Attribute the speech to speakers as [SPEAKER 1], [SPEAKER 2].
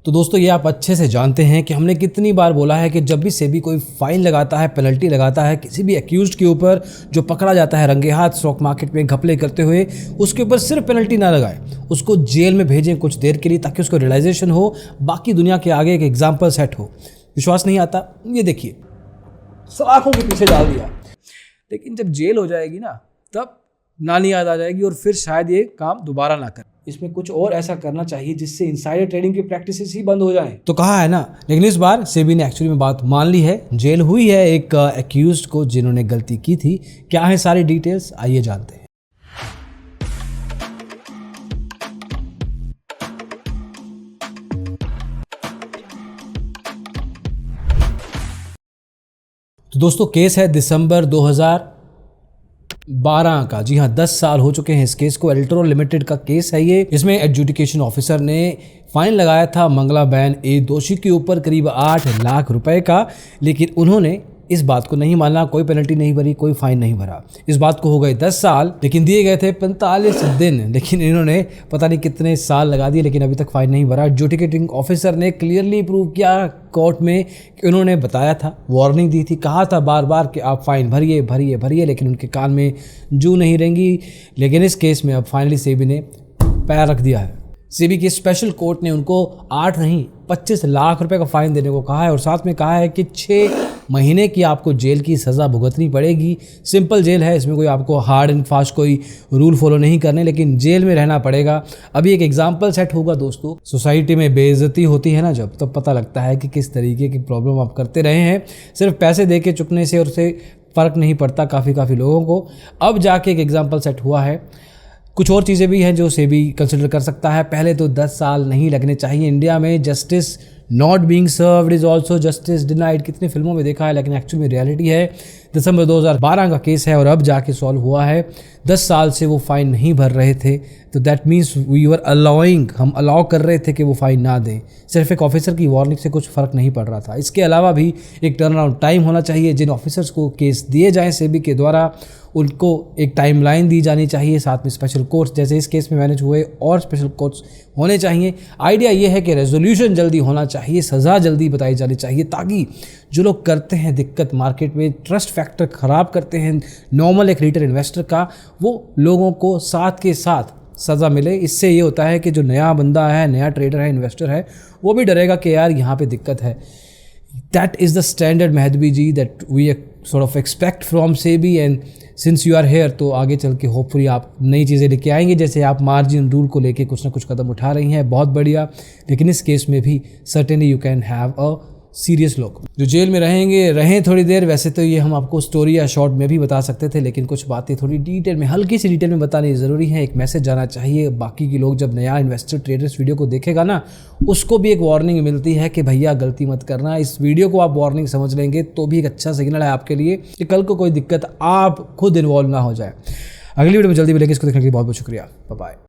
[SPEAKER 1] तो दोस्तों ये आप अच्छे से जानते हैं कि हमने कितनी बार बोला है कि जब भी सेबी कोई फाइन लगाता है, पेनल्टी लगाता है किसी भी एक्यूज्ड के ऊपर जो पकड़ा जाता है रंगे हाथ स्टॉक मार्केट में घपले करते हुए, उसके ऊपर सिर्फ पेनल्टी ना लगाए, उसको जेल में भेजें कुछ देर के लिए ताकि उसको रियलाइजेशन हो, बाकी दुनिया के आगे एक एग्जाम्पल सेट हो। विश्वास नहीं आता? ये देखिए, सलाखों के पीछे डाल दिया, लेकिन जब जेल हो जाएगी ना तब नानी याद आ जाएगी और फिर शायद ये काम दोबारा ना करे। इसमें कुछ और ऐसा करना चाहिए जिससे इनसाइडर ट्रेडिंग की प्रैक्टिसेस ही बंद हो जाएं। तो कहा है ना, लेकिन इस बार सेबी ने एक्चुअली में बात मान ली है, जेल हुई है एक एक्यूज्ड को जिन्होंने गलती की थी। क्या है सारी डिटेल्स, आइए जानते हैं। तो दोस्तों केस है दिसंबर 2012 का। जी हाँ, 10 साल हो चुके हैं इस केस को। एल्ट्रो लिमिटेड का केस है ये। इसमें एडजुडिकेशन ऑफिसर ने फाइन लगाया था मंगलाबेन ए दोषी के ऊपर करीब 8 लाख रुपए का, लेकिन उन्होंने इस बात को नहीं माना, कोई पेनल्टी नहीं भरी, कोई फाइन नहीं भरा। इस बात को हो गए 10 साल, लेकिन दिए गए थे 45 दिन, लेकिन इन्होंने पता नहीं कितने साल लगा दिए, लेकिन अभी तक फाइन नहीं भरा। एडजुडिकेटिंग ऑफिसर ने क्लियरली प्रूव किया कोर्ट में कि उन्होंने बताया था, वार्निंग दी थी, कहा था बार बार कि आप फाइन भरिए भरिए भरिए, लेकिन उनके कान में जू नहीं रेंगी। लेकिन इस केस में अब फाइनली सेबी ने पैर रख दिया है। सेबी की स्पेशल कोर्ट ने उनको 8 नहीं 25 लाख रुपए का फाइन देने को कहा है और साथ में कहा है कि 6 महीने की आपको जेल की सज़ा भुगतनी पड़ेगी। सिंपल जेल है, इसमें कोई आपको हार्ड एंड फास्ट कोई रूल फॉलो नहीं करने, लेकिन जेल में रहना पड़ेगा। अभी एक एग्जाम्पल सेट होगा दोस्तों। सोसाइटी में बेइज्जती होती है ना जब, तब पता लगता है कि किस तरीके की प्रॉब्लम आप करते रहे हैं। सिर्फ पैसे दे के चुकने से और उससे फ़र्क नहीं पड़ता काफ़ी लोगों को। अब जाके एक एग्जाम्पल सेट हुआ है। कुछ और चीज़ें भी हैं जो सेबी कंसिडर कर सकता है। पहले तो 10 साल नहीं लगने चाहिए इंडिया में। Justice not being served is also justice denied, कितनी फिल्मों में देखा है, लेकिन एक्चुअल में रियलिटी है। दिसंबर 2012 का केस है और अब जाके सॉल्व हुआ है। 10 साल से वो फाइन नहीं भर रहे थे, तो that means we were allowing, हम अलाउ कर रहे थे कि वो फाइन ना दें। सिर्फ एक ऑफिसर की वार्निंग से कुछ फ़र्क नहीं पड़ रहा था। इसके अलावा भी एक टर्न अराउंड टाइम होना चाहिए। जिन ऑफिसर्स को केस दिए जाएँ सेबी के द्वारा, उनको एक टाइमलाइन दी जानी चाहिए। साथ में स्पेशल कोर्ट्स जैसे इस केस में मैनेज हुए और स्पेशल कोर्ट्स होने चाहिए। आइडिया ये है कि रेजोल्यूशन जल्दी होना चाहिए, सज़ा जल्दी बताई जानी चाहिए, ताकि जो लोग करते हैं दिक्कत मार्केट में, ट्रस्ट फैक्टर ख़राब करते हैं नॉर्मल एक रिटेल इन्वेस्टर का, वो लोगों को साथ के साथ सज़ा मिले। इससे ये होता है कि जो नया बंदा है, नया ट्रेडर है, इन्वेस्टर है, वो भी डरेगा कि यार यहाँ पे दिक्कत है। That is the standard मेहदबी ji that we sort of expect from SEBI, and since you are here, तो आगे चल के होपफुली आप नई चीज़ें लेके आएंगे। जैसे आप मार्जिन रूल को लेके कुछ ना कुछ कदम उठा रही हैं, बहुत बढ़िया। लेकिन इस केस में भी certainly you can have a serious लोग जो जेल में रहें थोड़ी देर। वैसे तो ये हम आपको स्टोरी या शॉर्ट में भी बता सकते थे, लेकिन कुछ बातें थोड़ी डिटेल में, हल्की सी डिटेल में बतानी ज़रूरी है। एक मैसेज जाना चाहिए बाकी के लोग, जब नया इन्वेस्टर ट्रेडर्स वीडियो को देखेगा ना, उसको भी एक वार्निंग मिलती है कि भैया गलती मत करना। इस वीडियो को आप वार्निंग समझ लेंगे तो भी एक अच्छा सिग्नल है आपके लिए कि कल को कोई दिक्कत आप खुद इन्वॉल्व ना हो जाए। अगली वीडियो में जल्दी मिलेंगे। इसको देखने के लिए बहुत बहुत शुक्रिया। Bye bye.